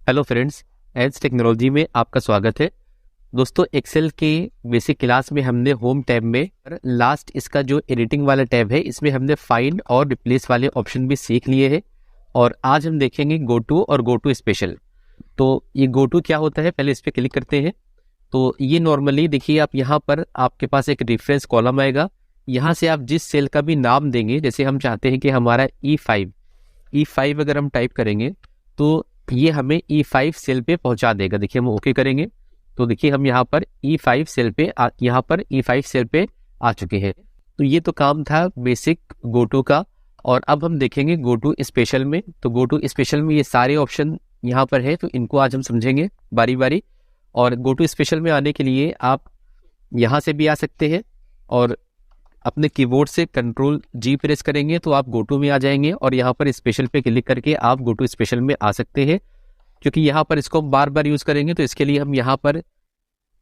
Hello friends, ads technology में आपका स्वागत है। दोस्तों, एक्सेल के बेसिक क्लास में हमने होम टैब में लास्ट इसका जो एडिटिंग वाला टैब है इसमें हमने फाइंड और रिप्लेस वाले ऑप्शन भी सीख लिए हैं। और आज हम देखेंगे गो टू और गो टू स्पेशल। तो ये गो टू क्या होता है, पहले इस पर क्लिक करते हैं। तो ये नॉर्मली देखिए, आप यहाँ पर आपके पास एक रेफरेंस कॉलम आएगा। यहाँ से आप जिस सेल का भी नाम देंगे, जैसे हम चाहते हैं कि हमारा E5 अगर हम टाइप करेंगे तो ये हमें E5 सेल पे पहुंचा देगा। देखिए हम ओके करेंगे तो देखिए हम यहाँ पर E5 सेल पे आ चुके हैं। तो ये तो काम था बेसिक गोटू का। और अब हम देखेंगे गोटू स्पेशल में। तो गोटू स्पेशल में ये सारे ऑप्शन यहाँ पर है, तो इनको आज हम समझेंगे बारी बारी। और गोटू स्पेशल में आने के लिए आप यहाँ से भी आ सकते हैं और अपने कीबोर्ड से कंट्रोल जी प्रेस करेंगे तो आप गोटू में आ जाएंगे और यहाँ पर स्पेशल पे क्लिक करके आप गोटू स्पेशल में आ सकते हैं। क्योंकि यहाँ पर इसको बार बार यूज़ करेंगे तो इसके लिए हम यहाँ पर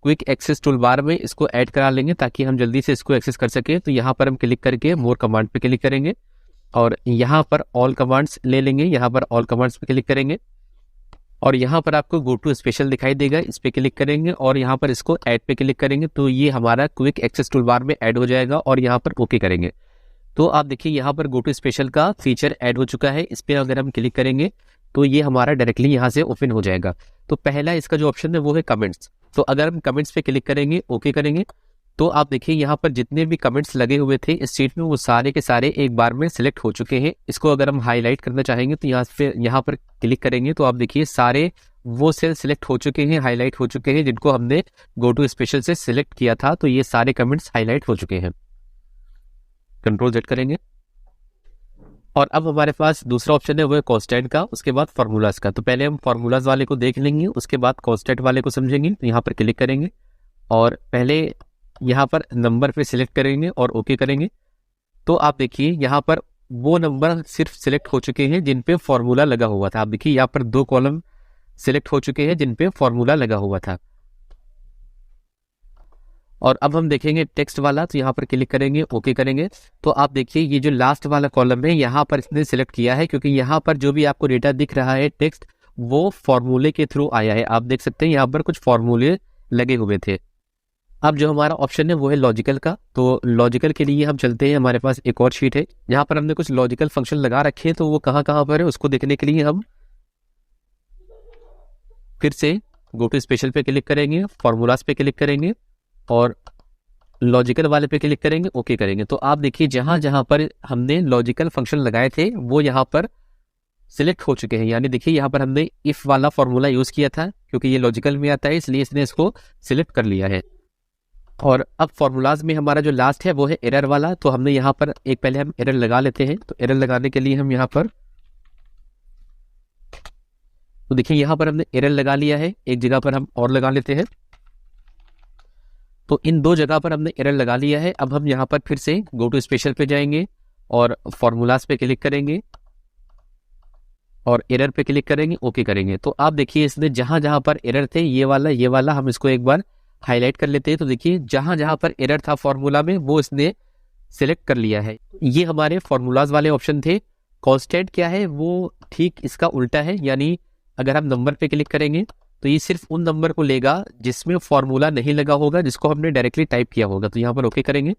क्विक एक्सेस टूल बार में इसको ऐड करा लेंगे ताकि हम जल्दी से इसको एक्सेस कर सकें। तो यहाँ पर हम क्लिक करके मोर कमांड पे क्लिक करेंगे और यहाँ पर ऑल कमांड्स ले लेंगे। यहाँ पर ऑल कमांड्स पे क्लिक करेंगे और यहाँ पर आपको गो टू स्पेशल दिखाई देगा, इस पे क्लिक करेंगे और यहाँ पर इसको ऐड पे क्लिक करेंगे तो ये हमारा क्विक एक्सेस टूल बार में ऐड हो जाएगा और यहाँ पर ओके करेंगे। तो आप देखिए यहाँ पर गो टू स्पेशल का फीचर ऐड हो चुका है। इस पर अगर हम क्लिक करेंगे तो ये हमारा डायरेक्टली यहाँ से ओपन हो जाएगा। तो पहला इसका जो ऑप्शन है वो है कमेंट्स। तो अगर हम कमेंट्स पे क्लिक करेंगे, ओके करेंगे, तो आप देखिए यहाँ पर जितने भी कमेंट्स लगे हुए थे इस शीट में वो सारे के सारे एक बार में सिलेक्ट हो चुके हैं। इसको अगर हम हाईलाइट करना चाहेंगे तो यहाँ पर क्लिक करेंगे तो आप देखिए सारे वो सेल सिलेक्ट हो चुके हैं, हाईलाइट हो चुके हैं जिनको हमने गो टू स्पेशल से सिलेक्ट किया था। तो ये सारे कमेंट्स हाईलाइट हो चुके हैं। कंट्रोल जेड करेंगे और अब हमारे पास दूसरा ऑप्शन है वो है कांस्टेंट का, उसके बाद फार्मूलाज का। तो पहले हम फार्मूलाज वाले को देख लेंगे, उसके बाद कांस्टेंट वाले को समझेंगे। तो यहाँ पर क्लिक करेंगे और पहले यहाँ पर नंबर पे सिलेक्ट करेंगे और ओके करेंगे। तो आप देखिए यहाँ पर वो नंबर सिर्फ सिलेक्ट हो चुके हैं जिन पे फॉर्मूला लगा हुआ था। आप देखिए यहाँ पर 2 कॉलम सिलेक्ट हो चुके हैं जिन पे फॉर्मूला लगा हुआ था। और अब हम देखेंगे टेक्स्ट वाला, तो यहाँ पर क्लिक करेंगे, ओके करेंगे। तो आप देखिए ये जो लास्ट वाला कॉलम है यहाँ पर इसने सिलेक्ट किया है क्योंकि यहाँ पर जो भी आपको डेटा दिख रहा है टेक्स्ट वो फॉर्मूले के थ्रू आया है। आप देख सकते हैं यहाँ पर कुछ फॉर्मूले लगे हुए थे। अब जो हमारा ऑप्शन है वो है लॉजिकल का। तो लॉजिकल के लिए हम चलते हैं, हमारे पास एक और शीट है यहाँ पर हमने कुछ लॉजिकल फंक्शन लगा रखे हैं। तो वो कहाँ कहाँ पर है उसको देखने के लिए हम फिर से गो टू स्पेशल पे क्लिक करेंगे, फॉर्मूलाज पे क्लिक करेंगे और लॉजिकल वाले पे क्लिक करेंगे, ओके करेंगे। तो आप देखिए जहां जहां पर हमने लॉजिकल फंक्शन लगाए थे वो यहाँ पर सिलेक्ट हो चुके हैं। यानी देखिए यहाँ पर हमने इफ वाला फॉर्मूला यूज किया था क्योंकि ये लॉजिकल में आता है, इसलिए इसने इसको सिलेक्ट कर लिया है। और अब फॉर्मूलाज में हमारा जो लास्ट है वो है एरर वाला। तो हमने यहाँ पर एक पहले हम एरर लगा लेते हैं। तो एरर लगाने के लिए हम यहाँ पर, तो देखिए यहाँ पर हमने एरर लगा लिया है, एक जगह पर हम और लगा लेते हैं। तो इन 2 जगह पर हमने एरर लगा लिया है। अब हम यहाँ पर फिर से गो टू स्पेशल पे जाएंगे और फॉर्मूलाज पे क्लिक करेंगे और एरर पे क्लिक करेंगे, ओके करेंगे। तो आप देखिए इसने जहां जहां पर एरर थे ये वाला हम इसको एक बार हाईलाइट कर लेते हैं। तो देखिए जहां जहां पर एरर था फॉर्मूला में वो इसने सिलेक्ट कर लिया है। ये हमारे फॉर्मूलाज वाले ऑप्शन थे। कांस्टेंट क्या है वो ठीक इसका उल्टा है। यानी अगर हम नंबर पे क्लिक करेंगे तो ये सिर्फ उन नंबर को लेगा जिसमें फॉर्मूला नहीं लगा होगा, जिसको हमने डायरेक्टली टाइप किया होगा। तो यहाँ पर ओके करेंगे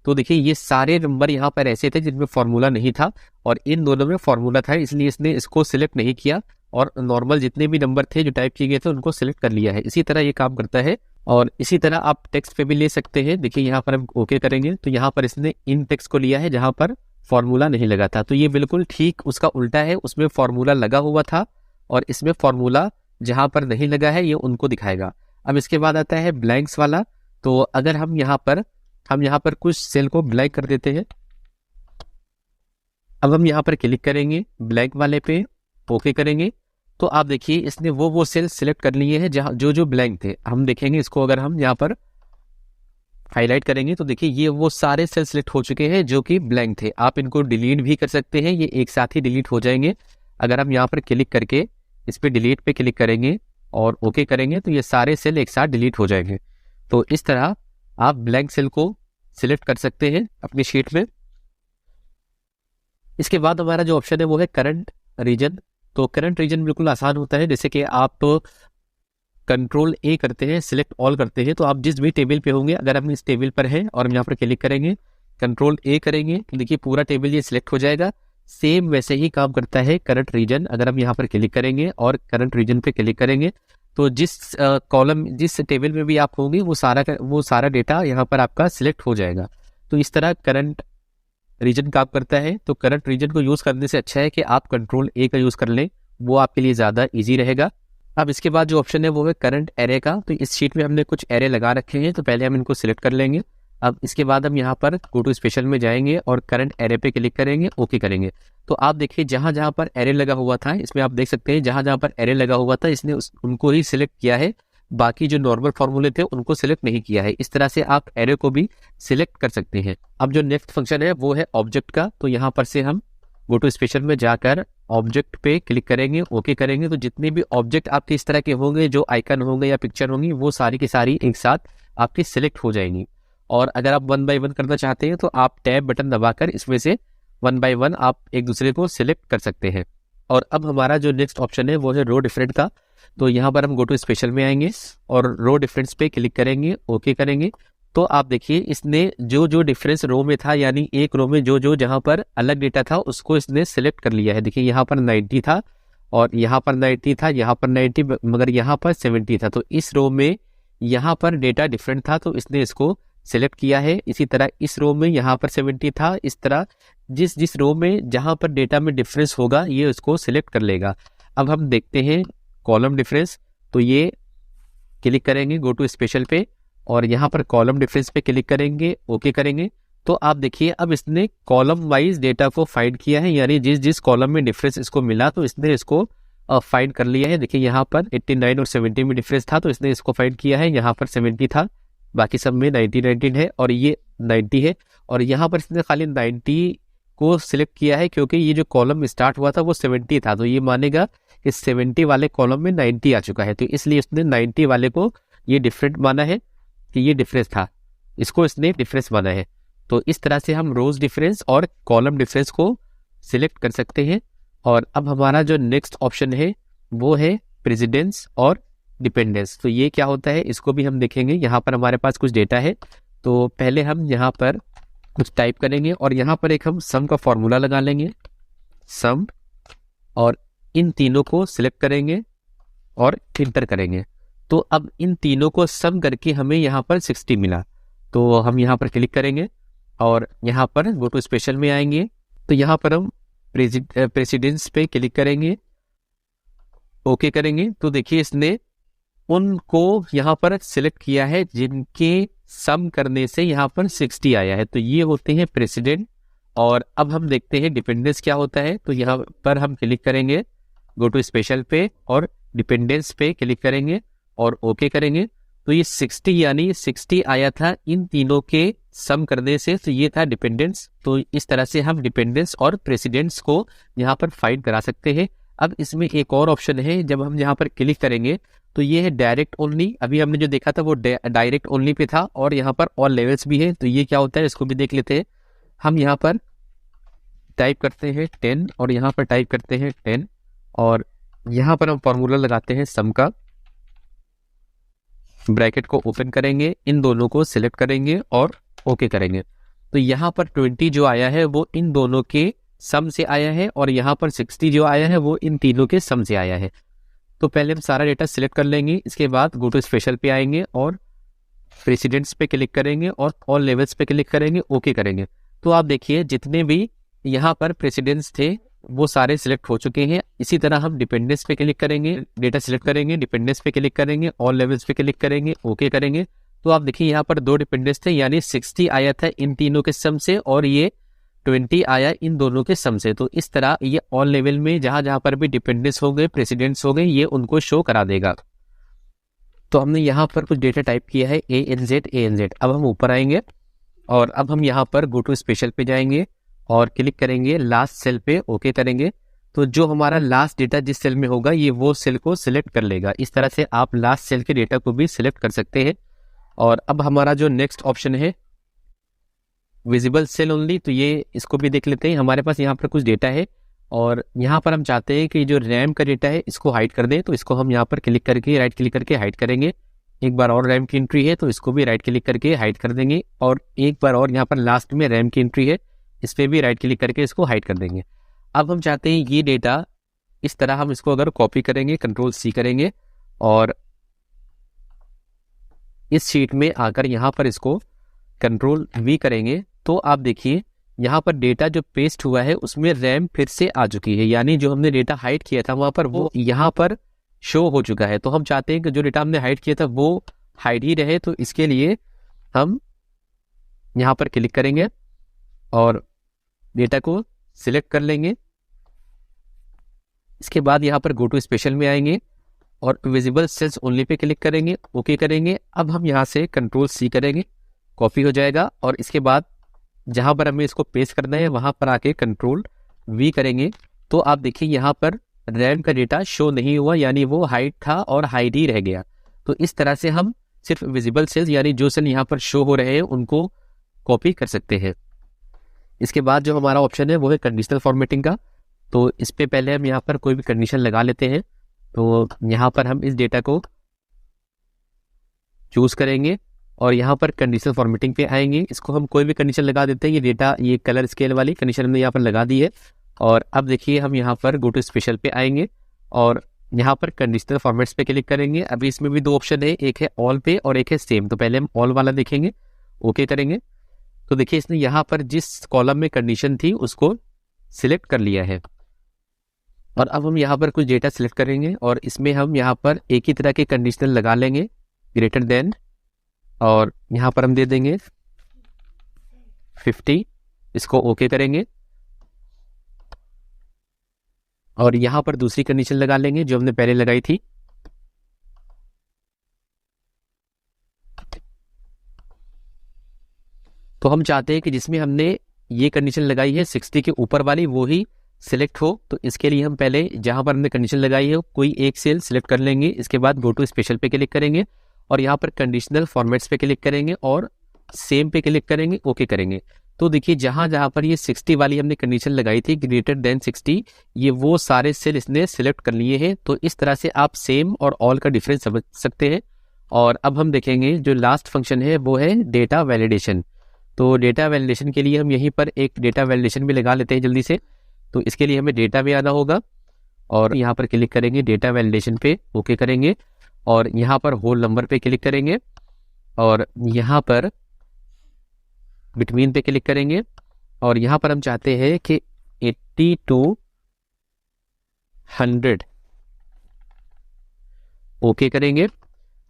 तो देखिए ये सारे नंबर यहाँ पर ऐसे थे जिनमें फॉर्मूला नहीं था और इन दोनों में फॉर्मूला था, इसलिए इसने इसको सिलेक्ट नहीं किया और नॉर्मल जितने भी नंबर थे जो टाइप किए गए थे उनको सिलेक्ट कर लिया है। इसी तरह ये काम करता है और इसी तरह आप टेक्स्ट पे भी ले सकते हैं। देखिए यहाँ पर हम ओके करेंगे तो यहाँ पर इसने इन टेक्स्ट को लिया है जहाँ पर फॉर्मूला नहीं लगा था। तो ये बिल्कुल ठीक उसका उल्टा है, उसमें फॉर्मूला लगा हुआ था और इसमें फॉर्मूला जहां पर नहीं लगा है ये उनको दिखाएगा। अब इसके बाद आता है ब्लैंक्स वाला। तो अगर हम यहाँ पर कुछ सेल को ब्लैंक कर देते हैं। अब हम यहाँ पर क्लिक करेंगे ब्लैंक वाले पे, ओके करेंगे। तो आप देखिए इसने वो सेल सिलेक्ट कर लिए हैं जहाँ जो ब्लैंक थे। हम देखेंगे इसको, अगर हम यहाँ पर हाईलाइट करेंगे तो देखिए ये वो सारे सेल सिलेक्ट हो चुके हैं जो कि ब्लैंक थे। आप इनको डिलीट भी कर सकते हैं, ये एक साथ ही डिलीट हो जाएंगे। अगर हम यहाँ पर क्लिक करके इस पे डिलीट पे क्लिक करेंगे और ओके करेंगे तो ये सारे सेल एक साथ डिलीट हो जाएंगे। तो इस तरह आप ब्लैंक सेल को सिलेक्ट कर सकते हैं अपनी शीट में। इसके बाद हमारा जो ऑप्शन है वो है करंट रीजन। तो करंट रीजन बिल्कुल आसान होता है। जैसे कि आप कंट्रोल ए करते हैं, सिलेक्ट ऑल करते हैं, तो आप जिस भी टेबल पे होंगे, अगर हम इस टेबल पर हैं और हम यहाँ पर क्लिक करेंगे, कंट्रोल ए करेंगे, देखिए पूरा टेबल ये सिलेक्ट हो जाएगा। सेम वैसे ही काम करता है करंट रीजन। अगर हम यहाँ पर क्लिक करेंगे और करंट रीजन पे क्लिक करेंगे तो जिस कॉलम जिस टेबल में भी आप होंगे वो सारा डेटा यहाँ पर आपका सिलेक्ट हो जाएगा। तो इस तरह करंट रीजन काम करता है। तो करंट रीजन को यूज़ करने से अच्छा है कि आप कंट्रोल ए का यूज़ कर लें, वो आपके लिए ज़्यादा ईजी रहेगा। अब इसके बाद जो ऑप्शन है वो है करंट एरे का। तो इस शीट में हमने कुछ एरे लगा रखे हैं, तो पहले हम इनको सिलेक्ट कर लेंगे। अब इसके बाद हम यहाँ पर गो टू स्पेशल में जाएंगे और करंट एरे पे क्लिक करेंगे, ओके करेंगे। तो आप देखिए जहाँ जहाँ पर एरे लगा हुआ था, इसमें आप देख सकते हैं जहाँ जहाँ पर एरे लगा हुआ था इसने उनको ही सिलेक्ट किया है, बाकी जो नॉर्मल फॉर्मूले थे उनको सिलेक्ट नहीं किया है। इस तरह से आप एरे को भी सिलेक्ट कर सकते हैं। अब जो नेक्स्ट फंक्शन है वो है ऑब्जेक्ट का। तो यहाँ पर से हम गो टू स्पेशल में जाकर ऑब्जेक्ट पे क्लिक करेंगे, ओके करेंगे। तो जितने भी ऑब्जेक्ट आपके इस तरह के होंगे, जो आइकन होंगे या पिक्चर होंगी, वो सारी की सारी एक साथ आपकी सिलेक्ट हो जाएंगी। और अगर आप 1 बाय 1 करना चाहते हैं तो आप टैब बटन दबाकर इसमें से 1 बाय 1 आप एक दूसरे को सिलेक्ट कर सकते हैं। और अब हमारा जो नेक्स्ट ऑप्शन है वो है रो डिफरेंट का। तो यहाँ पर हम गो टू स्पेशल में आएंगे और रो डिफरेंस पे क्लिक करेंगे, ओके करेंगे। तो आप देखिए इसने जो जो डिफरेंस रो में था, यानी एक रो में जो जो जहाँ पर अलग डेटा था उसको इसने सिलेक्ट कर लिया है। देखिए यहाँ पर 90 था और यहाँ पर 90 था, यहाँ पर 90, मगर यहाँ पर 70 था। तो इस रो में यहाँ पर डेटा डिफरेंट था तो इसने इसको सिलेक्ट किया है। इसी तरह इस रो में यहाँ पर 70 था। इस तरह जिस जिस रो में जहाँ पर डेटा में डिफरेंस होगा ये उसको सिलेक्ट कर लेगा। अब हम देखते हैं कॉलम डिफरेंस। तो ये क्लिक करेंगे गो टू स्पेशल पे और यहाँ पर कॉलम डिफरेंस पे क्लिक करेंगे, ओके करेंगे। तो आप देखिए अब इसने कॉलम वाइज डेटा को फाइंड किया है, यानी जिस जिस कॉलम में डिफरेंस इसको मिला तो इसने इसको फाइंड कर लिया है। देखिए यहाँ पर 89 और 70 में डिफरेंस था तो इसने इसको फाइंड किया है। यहाँ पर 70 था, बाकी सब में 90 है और ये 90 है। और यहाँ पर इसने खाली 90 को सिलेक्ट किया है क्योंकि ये जो कॉलम स्टार्ट हुआ था वो 70 था, तो ये मानेगा कि 70 वाले कॉलम में 90 आ चुका है, तो इसलिए इसने 90 वाले को ये डिफरेंट माना है कि ये डिफरेंस था, इसको इसने डिफरेंस माना है। तो इस तरह से हम रोज डिफरेंस और कॉलम डिफरेंस को सिलेक्ट कर सकते हैं। और अब हमारा जो नेक्स्ट ऑप्शन है वो है प्रेसिडेंस और डिपेंडेंस। तो ये क्या होता है इसको भी हम देखेंगे। यहाँ पर हमारे पास कुछ डेटा है, तो पहले हम यहाँ पर कुछ टाइप करेंगे और यहाँ पर एक हम सम का फॉर्मूला लगा लेंगे, सम, और इन तीनों को सिलेक्ट करेंगे और इंटर करेंगे। तो अब इन तीनों को सम करके हमें यहाँ पर 60 मिला। तो हम यहाँ पर क्लिक करेंगे और यहाँ पर गो टू स्पेशल में आएंगे। तो यहाँ पर हम प्रेसिडेंस पे क्लिक करेंगे, ओके करेंगे। तो देखिए इसने उनको यहाँ पर सिलेक्ट किया है जिनके सम करने से यहाँ पर 60 आया है, तो ये होते हैं प्रेसिडेंट। और अब हम देखते हैं डिपेंडेंस क्या होता है। तो यहाँ पर हम क्लिक करेंगे गो टू स्पेशल पे और डिपेंडेंस पे क्लिक करेंगे और ओके करेंगे। तो ये 60 यानी 60 आया था इन तीनों के सम करने से, तो ये था डिपेंडेंस। तो इस तरह से हम डिपेंडेंस और प्रेसिडेंस को यहाँ पर फाइंड करा सकते हैं। अब इसमें एक और ऑप्शन है, जब हम यहाँ पर क्लिक करेंगे तो ये है डायरेक्ट ओनली। अभी हमने जो देखा था वो डायरेक्ट ओनली पे था और यहाँ पर ऑल लेवल्स भी है। तो ये क्या होता है इसको भी देख लेते हैं। हम यहाँ पर टाइप करते हैं 10 और यहाँ पर टाइप करते हैं 10 और यहाँ पर हम फॉर्मूला लगाते हैं सम का, ब्रैकेट को ओपन करेंगे, इन दोनों को सिलेक्ट करेंगे और ओके करेंगे। तो यहाँ पर 20 जो आया है वो इन दोनों के सम से आया है और यहाँ पर 60 जो आया है वो इन तीनों के सम से आया है। तो पहले हम सारा डेटा सिलेक्ट कर लेंगे, इसके बाद गो टू स्पेशल पे आएंगे और प्रेसिडेंट्स पे क्लिक करेंगे और ऑल लेवल्स पे क्लिक करेंगे, ओके करेंगे। तो आप देखिए जितने भी यहाँ पर प्रेसिडेंट्स थे वो सारे सिलेक्ट हो चुके हैं। इसी तरह हम डिपेंडेंस पे क्लिक करेंगे, डेटा सिलेक्ट करेंगे, डिपेंडेंस पे क्लिक करेंगे, ऑल लेवल्स पे क्लिक करेंगे, ओके करेंगे। तो आप देखिए यहाँ पर 2 डिपेंडेंस थे, यानी 60 आया था इन तीनों के सम से और ये 20 आया इन दोनों के सम से। तो इस तरह ये ऑल लेवल में जहां जहां पर भी डिपेंडेंस हो गए, प्रेसिडेंट्स हो गए, ये उनको शो करा देगा। तो हमने यहाँ पर कुछ डेटा टाइप किया है ANZ। अब हम ऊपर आएंगे और अब हम यहाँ पर गो टू स्पेशल पे जाएंगे और क्लिक करेंगे लास्ट सेल पे, ओके करेंगे। तो जो हमारा लास्ट डेटा जिस सेल में होगा ये वो सेल को सिलेक्ट कर लेगा। इस तरह से आप लास्ट सेल के डेटा को भी सिलेक्ट कर सकते हैं। और अब हमारा जो नेक्स्ट ऑप्शन है विजिबल सेल ओनली, तो ये इसको भी देख लेते हैं। हमारे पास यहाँ पर कुछ डेटा है और यहाँ पर हम चाहते हैं कि जो रैम का डेटा है इसको हाइड कर दें, तो इसको हम यहाँ पर क्लिक करके राइट क्लिक करके हाइड करेंगे। एक बार और रैम की एंट्री है तो इसको भी राइट क्लिक करके हाइड कर देंगे, और एक बार और यहाँ पर लास्ट में रैम की एंट्री है, इस पर भी राइट क्लिक करके इसको हाइड कर देंगे। अब हम चाहते हैं ये डेटा इस तरह हम इसको अगर कॉपी करेंगे, कंट्रोल सी करेंगे और इस शीट में आकर यहाँ पर इसको कंट्रोल वी करेंगे, तो आप देखिए यहाँ पर डेटा जो पेस्ट हुआ है उसमें रैम फिर से आ चुकी है, यानी जो हमने डेटा हाइड किया था वहाँ पर वो यहाँ पर शो हो चुका है। तो हम चाहते हैं कि जो डेटा हमने हाइड किया था वो हाइड ही रहे, तो इसके लिए हम यहाँ पर क्लिक करेंगे और डेटा को सिलेक्ट कर लेंगे। इसके बाद यहाँ पर गो टू स्पेशल में आएंगे और visible sales only pay click करेंगे, ओके करेंगे। अब हम यहाँ से कंट्रोल सी करेंगे, कॉपी हो जाएगा, और इसके बाद जहाँ पर हमें इसको पेस्ट करना है वहाँ पर आके कंट्रोल वी करेंगे, तो आप देखिए यहाँ पर रैम का डेटा शो नहीं हुआ, यानी वो हाइड था और हाइड ही रह गया। तो इस तरह से हम सिर्फ विजिबल सेल्स यानी जो सेल यहाँ पर शो हो रहे हैं उनको कॉपी कर सकते हैं। इसके बाद जो हमारा ऑप्शन है वो है कंडीशनल फॉर्मेटिंग का, तो इस पे पहले हम यहाँ पर कोई भी कंडीशन लगा लेते हैं। तो यहाँ पर हम इस डेटा को चूज करेंगे और यहाँ पर कंडीशनल फॉर्मेटिंग पे आएंगे, इसको हम कोई भी कंडीशन लगा देते हैं। ये डेटा ये कलर स्केल वाली कंडीशन हमने यहाँ पर लगा दी है, और अब देखिए हम यहाँ पर गो टू स्पेशल पे आएंगे और यहाँ पर कंडीशनल फॉर्मेट्स पे क्लिक करेंगे। अभी इसमें भी दो ऑप्शन है, एक है ऑल पे और एक है सेम, तो पहले हम ऑल वाला देखेंगे, ओके करेंगे। तो देखिए इसने यहाँ पर जिस कॉलम में कंडीशन थी उसको सिलेक्ट कर लिया है, और अब हम यहाँ पर कुछ डेटा सिलेक्ट करेंगे और इसमें हम यहाँ पर एक ही तरह के कंडीशनल लगा लेंगे, ग्रेटर देन, और यहाँ पर हम दे देंगे 50, इसको ओके करेंगे। और यहाँ पर दूसरी कंडीशन लगा लेंगे जो हमने पहले लगाई थी, तो हम चाहते हैं कि जिसमें हमने ये कंडीशन लगाई है 60 के ऊपर वाली वो ही सिलेक्ट हो। तो इसके लिए हम पहले जहाँ पर हमने कंडीशन लगाई है कोई एक सेल सिलेक्ट कर लेंगे, इसके बाद गो टू स्पेशल पे क्लिक करेंगे और यहाँ पर कंडीशनल फॉर्मेट्स पे क्लिक करेंगे और सेम पे क्लिक करेंगे, ओके करेंगे। तो देखिए जहाँ जहाँ पर ये 60 वाली हमने कंडीशन लगाई थी ग्रेटर देन 60, ये वो सारे सेल इसने सिलेक्ट कर लिए हैं। तो इस तरह से आप सेम और ऑल का डिफरेंस समझ सकते हैं। और अब हम देखेंगे जो लास्ट फंक्शन है वो है डेटा वैलिडेशन। तो डेटा वैलिडेशन के लिए हम यहीं पर एक डेटा वैलिडेशन भी लगा लेते हैं जल्दी से। तो इसके लिए हमें डेटा में आना होगा और यहाँ पर क्लिक करेंगे डेटा वैलिडेशन पे, ओके करेंगे और यहाँ पर होल नंबर पे क्लिक करेंगे और यहाँ पर बिटवीन पे क्लिक करेंगे और यहाँ पर हम चाहते हैं कि 80 to 100, ओके करेंगे।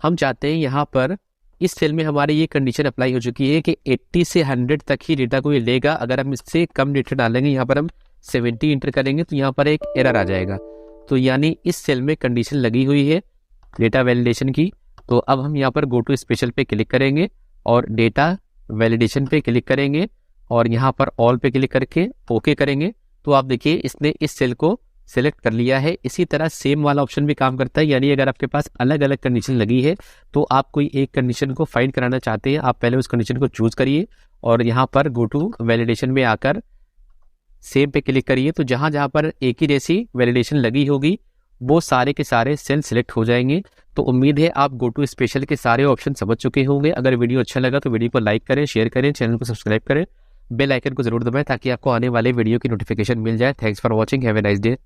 हम चाहते हैं यहाँ पर इस सेल में हमारी ये कंडीशन अप्लाई हो चुकी है कि 80 से 100 तक ही डेटा को ये लेगा। अगर हम इससे कम डेटा डालेंगे, यहाँ पर हम 70 इंटर करेंगे तो यहाँ पर एक एरर आ जाएगा। तो यानी इस सेल में कंडीशन लगी हुई है डेटा वैलिडेशन की। तो अब हम यहाँ पर गो टू स्पेशल पे क्लिक करेंगे और डेटा वैलिडेशन पे क्लिक करेंगे और यहाँ पर ऑल पे क्लिक करके ओके करेंगे। तो आप देखिए इसने इस सेल को सिलेक्ट कर लिया है। इसी तरह सेम वाला ऑप्शन भी काम करता है, यानी अगर आपके पास अलग अलग कंडीशन लगी है तो आप कोई एक कंडीशन को फाइंड कराना चाहते हैं, आप पहले उस कंडीशन को चूज करिए और यहाँ पर गो टू वैलिडेशन में आकर सेम पे क्लिक करिए। तो जहाँ जहाँ पर एक ही जैसी वैलिडेशन लगी होगी वो सारे के सारे सेल सिलेक्ट हो जाएंगे। तो उम्मीद है आप गो टू स्पेशल के सारे ऑप्शन समझ चुके होंगे। अगर वीडियो अच्छा लगा तो वीडियो को लाइक करें, शेयर करें, चैनल को सब्सक्राइब करें, बेल आइकन को जरूर दबाएं ताकि आपको आने वाले वीडियो की नोटिफिकेशन मिल जाए। Thanks for watching, have a nice day.